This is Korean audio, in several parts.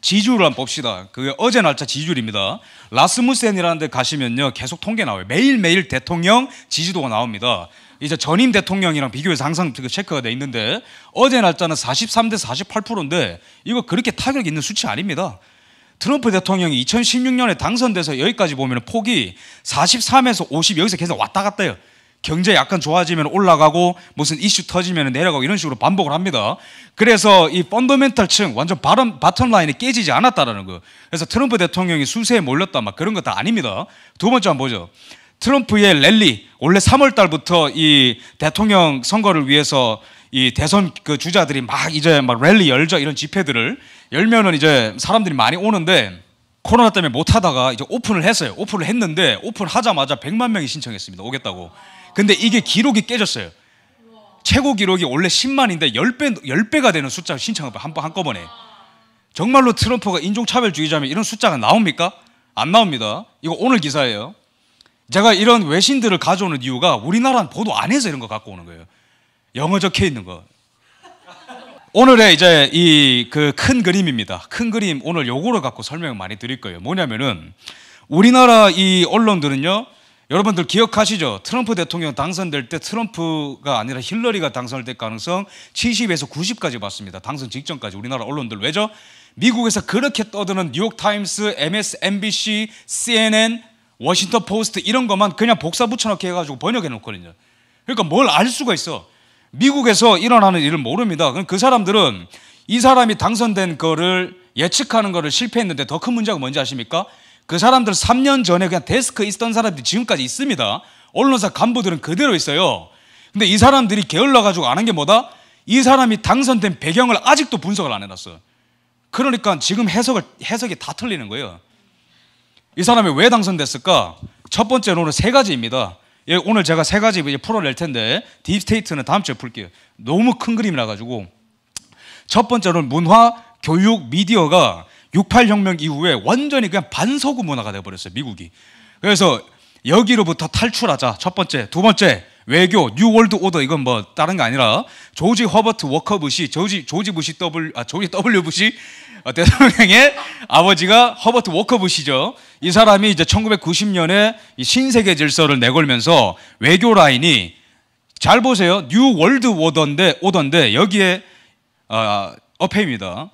지지율을 한번 봅시다. 그게 어제 날짜 지지율입니다. 라스무센이라는 데 가시면요 계속 통계 나와요. 매일매일 대통령 지지도가 나옵니다. 이제 전임 대통령이랑 비교해서 항상 체크가 돼 있는데 어제 날짜는 43대 48%인데 이거 그렇게 타격 있는 수치 아닙니다. 트럼프 대통령이 2016년에 당선돼서 여기까지 보면 폭이 43에서 50 여기서 계속 왔다 갔다 해요. 경제 약간 좋아지면 올라가고 무슨 이슈 터지면 내려가고 이런 식으로 반복을 합니다. 그래서 이 펀더멘털층 완전 바텀 라인이 깨지지 않았다라는 거예요. 그래서 트럼프 대통령이 수세에 몰렸다 막 그런 거 다 아닙니다. 두 번째 한번 보죠. 트럼프의 랠리 원래 3월 달부터 이 대통령 선거를 위해서 이 대선 그 주자들이 막 이제 막 랠리 열자 이런 집회들을 열면은 이제 사람들이 많이 오는데 코로나 때문에 못 하다가 이제 오픈을 했어요. 오픈을 했는데 오픈하자마자 100만 명이 신청했습니다. 오겠다고. 근데 이게 기록이 깨졌어요. 최고 기록이 원래 10만인데 10배가 되는 숫자를 신청을 한꺼번에. 정말로 트럼프가 인종차별주의자면 이런 숫자가 나옵니까? 안 나옵니다. 이거 오늘 기사예요. 제가 이런 외신들을 가져오는 이유가 우리나라는 보도 안 해서 이런 거 갖고 오는 거예요. 영어 적혀 있는 거. 오늘의 이제 이 그 큰 그림입니다. 큰 그림 오늘 요거를 갖고 설명을 많이 드릴 거예요. 뭐냐면은 우리나라 이 언론들은요. 여러분들 기억하시죠? 트럼프 대통령 당선될 때 트럼프가 아니라 힐러리가 당선될 가능성 70에서 90까지 봤습니다. 당선 직전까지 우리나라 언론들. 왜죠? 미국에서 그렇게 떠드는 뉴욕타임스, MSNBC, CNN, 워싱턴 포스트 이런 것만 그냥 복사 붙여넣기 해가지고 번역해 놓거든요. 그러니까 뭘 알 수가 있어. 미국에서 일어나는 일을 모릅니다. 그럼 그 사람들은 이 사람이 당선된 거를 예측하는 거를 실패했는데 더 큰 문제가 뭔지 아십니까? 그 사람들 3년 전에 그냥 데스크에 있던 사람들이 지금까지 있습니다. 언론사 간부들은 그대로 있어요. 근데 이 사람들이 게을러가지고 아는 게 뭐다? 이 사람이 당선된 배경을 아직도 분석을 안 해놨어요. 그러니까 지금 해석이 다 틀리는 거예요. 이 사람이 왜 당선됐을까? 첫 번째로는 세 가지입니다. 오늘 제가 세 가지 풀어낼 텐데 딥스테이트는 다음 주에 풀게요. 너무 큰 그림이라 가지고. 첫 번째로는 문화, 교육, 미디어가 68혁명 이후에 완전히 그냥 반서구 문화가 돼버렸어요. 미국이. 그래서 여기로부터 탈출하자. 첫 번째. 두 번째 외교, 뉴 월드 오더. 이건 뭐 다른 게 아니라 조지 허버트 워커 부시, 조지 W 부시 대통령의 아버지가 허버트 워커 부시죠. 이 사람이 이제 1990년에 이 신세계 질서를 내걸면서 외교 라인이 잘 보세요. 뉴 월드 오더인데 여기에 어폐입니다.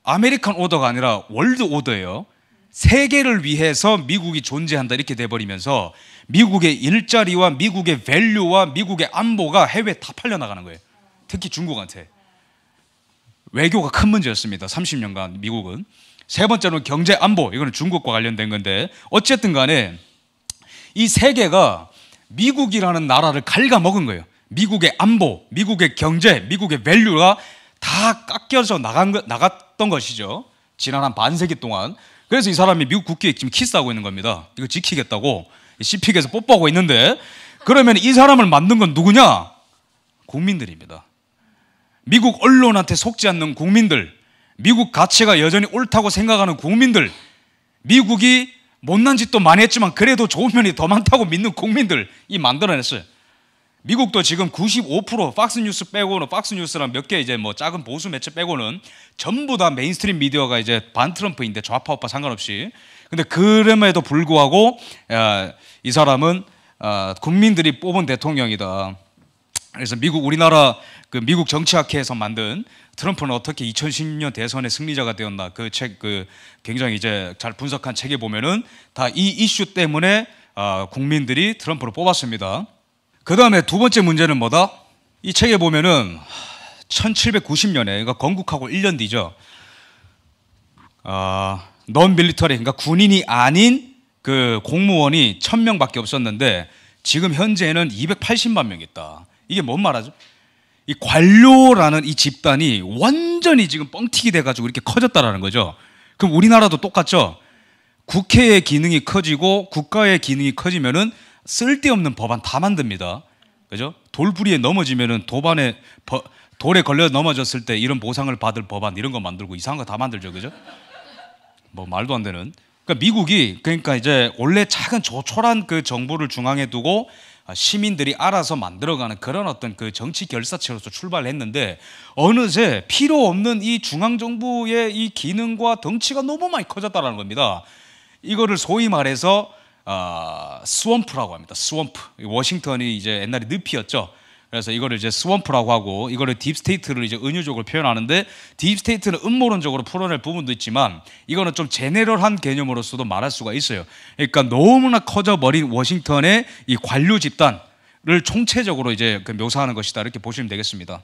아메리칸 오더가 아니라 월드 오더예요. 세계를 위해서 미국이 존재한다 이렇게 돼버리면서 미국의 일자리와 미국의 밸류와 미국의 안보가 해외에 다 팔려나가는 거예요. 특히 중국한테. 외교가 큰 문제였습니다. 30년간 미국은. 세 번째로는 경제 안보. 이거는 중국과 관련된 건데 어쨌든 간에 이 세계가 미국이라는 나라를 갉아먹은 거예요. 미국의 안보, 미국의 경제, 미국의 밸류가 다 깎여서 나갔던 것이죠. 지난 한 반세기 동안. 그래서 이 사람이 미국 국기에 지금 키스하고 있는 겁니다. 이거 지키겠다고 CP에서 뽀뽀하고 있는데 그러면 이 사람을 만든 건 누구냐? 국민들입니다. 미국 언론한테 속지 않는 국민들, 미국 가치가 여전히 옳다고 생각하는 국민들, 미국이 못난 짓도 많이 했지만 그래도 좋은 면이 더 많다고 믿는 국민들이 만들어냈어요. 미국도 지금 95% 팍스뉴스 빼고는 팍스뉴스랑 몇 개 이제 뭐 작은 보수 매체 빼고는 전부 다 메인스트림 미디어가 이제 반 트럼프인데 좌파 우파 상관없이. 근데 그럼에도 불구하고 이 사람은 국민들이 뽑은 대통령이다. 그래서 우리나라 그 미국 정치학회에서 만든 트럼프는 어떻게 2016년 대선의 승리자가 되었나 그 책 굉장히 이제 잘 분석한 책에 보면은 다 이 이슈 때문에 국민들이 트럼프를 뽑았습니다. 그 다음에 두 번째 문제는 뭐다? 이 책에 보면은 1790년에 그러니까 건국하고 1년 뒤죠. 넌 밀리터리 그러니까 군인이 아닌 그 공무원이 1000명밖에 없었는데 지금 현재는 280만 명이 있다. 이게 뭔 말하죠? 이 관료라는 이 집단이 완전히 지금 뻥튀기 돼가지고 이렇게 커졌다라는 거죠. 그럼 우리나라도 똑같죠? 국회의 기능이 커지고 국가의 기능이 커지면은 쓸데없는 법안 다 만듭니다. 그죠? 돌부리에 넘어지면은 돌에 걸려 넘어졌을 때 이런 보상을 받을 법안 이런 거 만들고 이상한 거 다 만들죠. 그죠? 뭐 말도 안 되는. 그러니까 미국이 그러니까 이제 원래 작은 조촐한 그 정부를 중앙에 두고 시민들이 알아서 만들어가는 그런 어떤 그 정치 결사체로서 출발을 했는데 어느새 필요 없는 이 중앙정부의 이 기능과 덩치가 너무 많이 커졌다는 겁니다. 이거를 소위 말해서 스왑프라고 합니다. 스왑프. 워싱턴이 이제 옛날에 늪이었죠. 그래서 이거를 이제 스왑프라고 하고 이거를 딥스테이트를 이제 은유적으로 표현하는데 딥스테이트는 음모론적으로 풀어낼 부분도 있지만 이거는 좀 제네럴한 개념으로서도 말할 수가 있어요. 그러니까 너무나 커져버린 워싱턴의 이 관료 집단을 총체적으로 이제 그 묘사하는 것이다 이렇게 보시면 되겠습니다.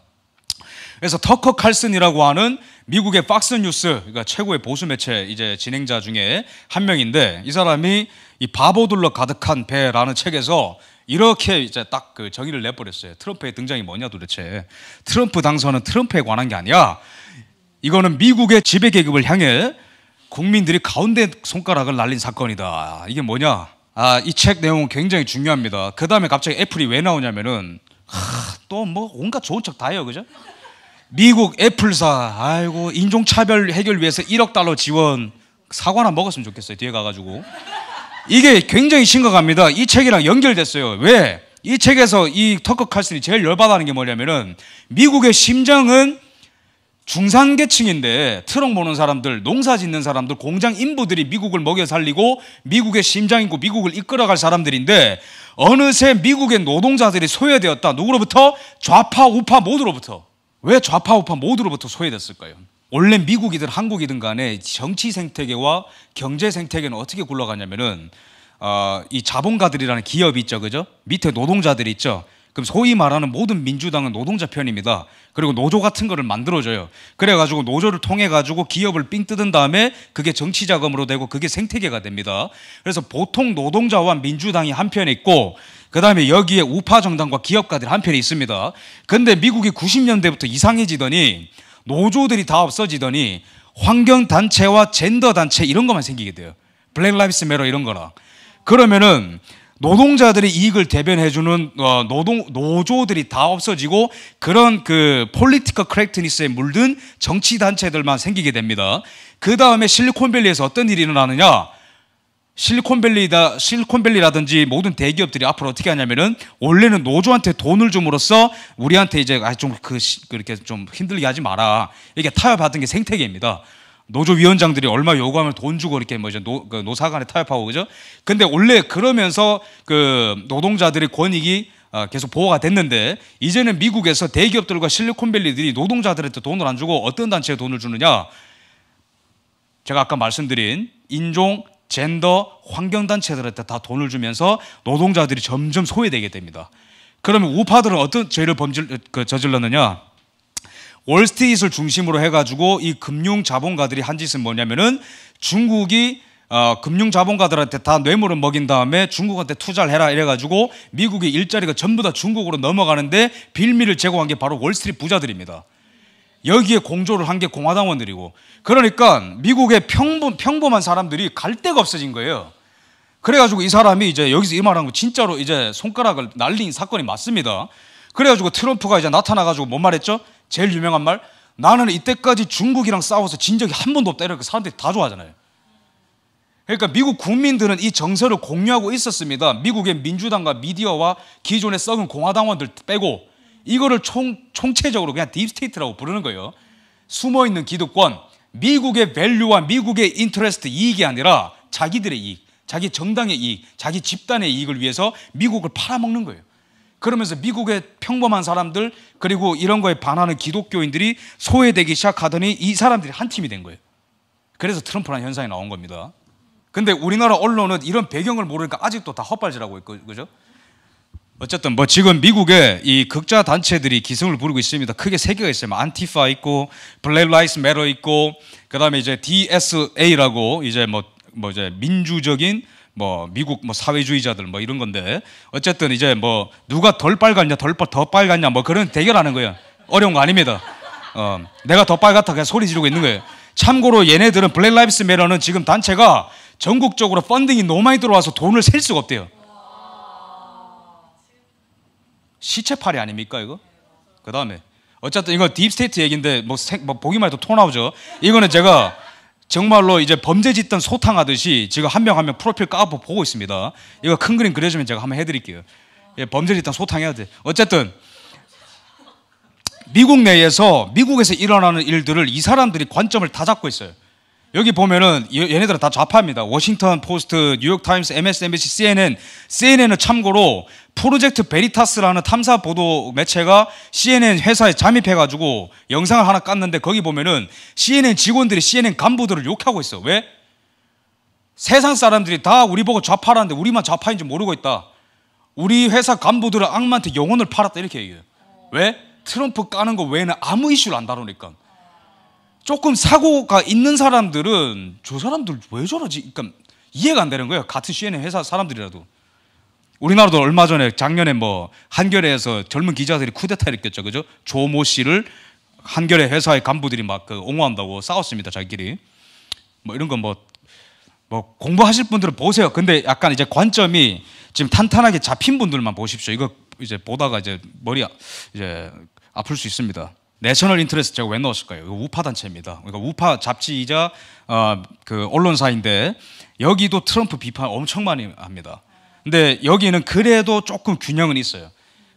그래서 터커 칼슨이라고 하는 미국의 팍스뉴스, 그러니까 최고의 보수 매체 이제 진행자 중에 한 명인데 이 사람이 이 바보들로 가득한 배라는 책에서 이렇게 이제 딱 그 정의를 내버렸어요. 트럼프의 등장이 뭐냐 도대체. 트럼프 당선은 트럼프에 관한 게 아니야. 이거는 미국의 지배 계급을 향해 국민들이 가운데 손가락을 날린 사건이다. 이게 뭐냐? 이 책 내용은 굉장히 중요합니다. 그 다음에 갑자기 애플이 왜 나오냐면은 또 뭐 온갖 좋은 척 다 해요, 그죠? 미국 애플사, 아이고 인종차별 해결 위해서 1억 달러 지원. 사과나 먹었으면 좋겠어요. 뒤에 가가지고. 이게 굉장히 심각합니다. 이 책이랑 연결됐어요. 왜? 이 책에서 이 터커 칼슨이 제일 열받아하는 게 뭐냐면은 미국의 심장은 중산계층인데 트럭 모는 사람들, 농사 짓는 사람들, 공장 인부들이 미국을 먹여 살리고 미국의 심장이고 미국을 이끌어갈 사람들인데 어느새 미국의 노동자들이 소외되었다. 누구로부터? 좌파, 우파 모두로부터. 왜 좌파, 우파 모두로부터 소외됐을까요? 원래 미국이든 한국이든 간에 정치 생태계와 경제 생태계는 어떻게 굴러가냐면은 이 자본가들이라는 기업이 있죠, 그죠? 밑에 노동자들이 있죠. 그럼 소위 말하는 모든 민주당은 노동자 편입니다. 그리고 노조 같은 거를 만들어줘요. 그래가지고 노조를 통해가지고 기업을 삥 뜯은 다음에 그게 정치 자금으로 되고 그게 생태계가 됩니다. 그래서 보통 노동자와 민주당이 한편에 있고 그 다음에 여기에 우파 정당과 기업가들이 한편에 있습니다. 근데 미국이 90년대부터 이상해지더니 노조들이 다 없어지더니 환경단체와 젠더단체 이런 것만 생기게 돼요. 블랙 라이브스 매터 이런 거나. 그러면은 노동자들의 이익을 대변해주는 노조들이 다 없어지고 그런 그 폴리티컬 커렉트니스에 물든 정치단체들만 생기게 됩니다. 그 다음에 실리콘밸리에서 어떤 일이 일어나느냐. 실리콘밸리라든지 모든 대기업들이 앞으로 어떻게 하냐면은 원래는 노조한테 돈을 줌으로써 우리한테 이제 좀 그렇게 좀 힘들게 하지 마라. 이게 타협하던 게 생태계입니다. 노조 위원장들이 얼마 요구하면 돈 주고 이렇게 뭐 이제 노사 간에 타협하고 그죠? 근데 원래 그러면서 그 노동자들의 권익이 계속 보호가 됐는데 이제는 미국에서 대기업들과 실리콘밸리들이 노동자들한테 돈을 안 주고 어떤 단체에 돈을 주느냐? 제가 아까 말씀드린 인종 젠더, 환경단체들한테 다 돈을 주면서 노동자들이 점점 소외되게 됩니다. 그러면 우파들은 어떤 죄를 저질렀느냐? 월스트리트를 중심으로 해가지고 이 금융 자본가들이 한 짓은 뭐냐면은 중국이 금융 자본가들한테 다 뇌물을 먹인 다음에 중국한테 투자를 해라 이래가지고 미국의 일자리가 전부 다 중국으로 넘어가는데 빌미를 제공한 게 바로 월스트리트 부자들입니다. 여기에 공조를 한 게 공화당원들이고 그러니까 미국의 평범한 사람들이 갈 데가 없어진 거예요. 그래가지고 이 사람이 이제 여기서 이 말한 거 진짜로 이제 손가락을 날린 사건이 맞습니다. 그래가지고 트럼프가 이제 나타나가지고 뭔 말했죠? 제일 유명한 말, 나는 이때까지 중국이랑 싸워서 진 적이 한 번도 없다. 이렇게 사람들이 다 좋아하잖아요. 그러니까 미국 국민들은 이 정서를 공유하고 있었습니다. 미국의 민주당과 미디어와 기존의 썩은 공화당원들 빼고 이거를 총체적으로 그냥 딥스테이트라고 부르는 거예요. 숨어있는 기득권, 미국의 밸류와 미국의 인터레스트 이익이 아니라 자기들의 이익, 자기 정당의 이익, 자기 집단의 이익을 위해서 미국을 팔아먹는 거예요. 그러면서 미국의 평범한 사람들 그리고 이런 거에 반하는 기독교인들이 소외되기 시작하더니 이 사람들이 한 팀이 된 거예요. 그래서 트럼프라는 현상이 나온 겁니다. 근데 우리나라 언론은 이런 배경을 모르니까 아직도 다 헛발질하고 있고, 그죠? 어쨌든 뭐 지금 미국에 이 극자 단체들이 기승을 부리고 있습니다. 크게 세 개가 있어요. 안티파 있고, 블랙 라이브스 매터 있고, 그다음에 이제 DSA라고 이제 뭐 이제 민주적인 뭐 미국 뭐 사회주의자들 뭐 이런 건데 어쨌든 이제 뭐 누가 덜 빨갛냐 더 빨갛냐 뭐 그런 대결하는 거예요. 어려운 거 아닙니다. 내가 더 빨갛다 그냥 소리 지르고 있는 거예요. 참고로 얘네들은 블랙 라이브스 매터는 지금 단체가 전국적으로 펀딩이 너무 많이 들어와서 돈을 셀 수가 없대요. 시체팔이 아닙니까 이거? 그 다음에 어쨌든 이거 딥스테이트 얘기인데 뭐 보기만 해도 토 나오죠. 이거는 제가 정말로 이제 범죄 짓던 소탕하듯이 지금 한 명 한 명 프로필 까고 보고 있습니다. 이거 큰 그림 그려주면 제가 한번 해드릴게요. 예, 범죄를 일단 소탕해야 돼. 어쨌든 미국 내에서 미국에서 일어나는 일들을 이 사람들이 관점을 다 잡고 있어요. 여기 보면은 얘네들은 다 좌파입니다. 워싱턴 포스트, 뉴욕 타임스, MSNBC, CNN은 참고로 프로젝트 베리타스라는 탐사 보도 매체가 CNN 회사에 잠입해가지고 영상을 하나 깠는데 거기 보면은 CNN 직원들이 CNN 간부들을 욕하고 있어. 왜? 세상 사람들이 다 우리 보고 좌파라는데 우리만 좌파인지 모르고 있다. 우리 회사 간부들은 악마한테 영혼을 팔았다 이렇게 얘기해요. 왜? 트럼프 까는 거 외에는 아무 이슈를 안 다루니까. 조금 사고가 있는 사람들은 저 사람들 왜 저러지? 그러니까 이해가 안 되는 거예요. 같은 CNN 회사 사람들이라도. 우리나라도 얼마 전에 작년에 뭐 한겨레에서 젊은 기자들이 쿠데타 일으켰죠, 그죠? 조모 씨를 한겨레 회사의 간부들이 막 옹호한다고 싸웠습니다, 자기끼리. 뭐 이런 거 뭐 공부하실 분들은 보세요. 근데 약간 이제 관점이 지금 탄탄하게 잡힌 분들만 보십시오. 이거 이제 보다가 이제 머리 이제 아플 수 있습니다. 내셔널 인터레스트 제가 왜 넣었을까요? 이거 우파 단체입니다. 그러니까 우파 잡지이자 그 언론사인데 여기도 트럼프 비판 엄청 많이 합니다. 근데 여기는 그래도 조금 균형은 있어요.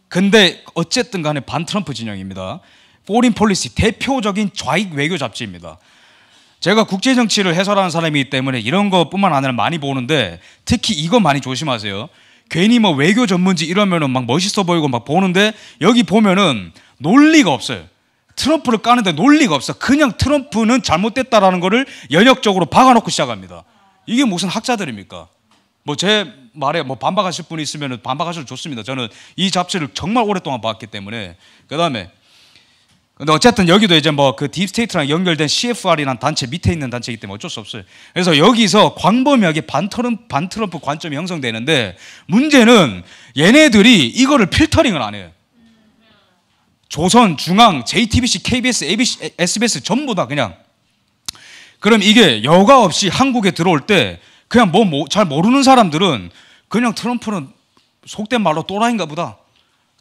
근데 어쨌든 간에 반트럼프 진영입니다. 포린 폴리시 대표적인 좌익 외교 잡지입니다. 제가 국제 정치를 해설하는 사람이기 때문에 이런 것뿐만 아니라 많이 보는데 특히 이거 많이 조심하세요. 괜히 뭐 외교 전문지 이러면은 막 멋있어 보이고 막 보는데 여기 보면은 논리가 없어요. 트럼프를 까는데 논리가 없어. 그냥 트럼프는 잘못됐다라는 거를 연역적으로 박아놓고 시작합니다. 이게 무슨 학자들입니까? 뭐 제 말에 뭐 반박하실 분이 있으면 반박하셔도 좋습니다. 저는 이 잡지를 정말 오랫동안 봤기 때문에. 그 다음에 근데 어쨌든 여기도 이제 뭐 그 딥스테이트랑 연결된 CFR이라는 단체 밑에 있는 단체이기 때문에 어쩔 수 없어요. 그래서 여기서 광범위하게 반트럼프 관점이 형성되는데 문제는 얘네들이 이거를 필터링을 안 해요. 조선, 중앙, JTBC, KBS, ABC, SBS 전부 다 그냥. 그럼 이게 여과 없이 한국에 들어올 때 그냥 잘 모르는 사람들은 그냥 트럼프는 속된 말로 또라이인가 보다.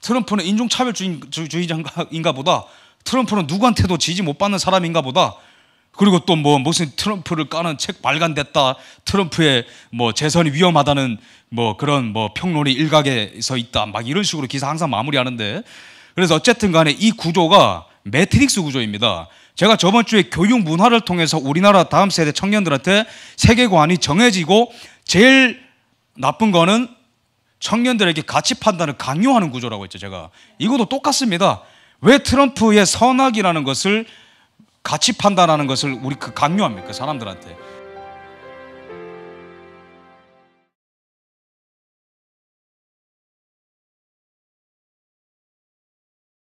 트럼프는 인종차별주의자인가 보다. 트럼프는 누구한테도 지지 못 받는 사람인가 보다. 그리고 또 뭐 무슨 트럼프를 까는 책 발간됐다. 트럼프의 뭐 재선이 위험하다는 뭐 그런 뭐 평론이 일각에 서 있다. 막 이런 식으로 기사 항상 마무리하는데 그래서 어쨌든 간에 이 구조가 매트릭스 구조입니다. 제가 저번 주에 교육 문화를 통해서 우리나라 다음 세대 청년들한테 세계관이 정해지고 제일 나쁜 거는 청년들에게 가치 판단을 강요하는 구조라고 했죠. 제가 이것도 똑같습니다. 왜 트럼프의 선악이라는 것을 가치 판단하는 것을 우리 강요합니까? 사람들한테.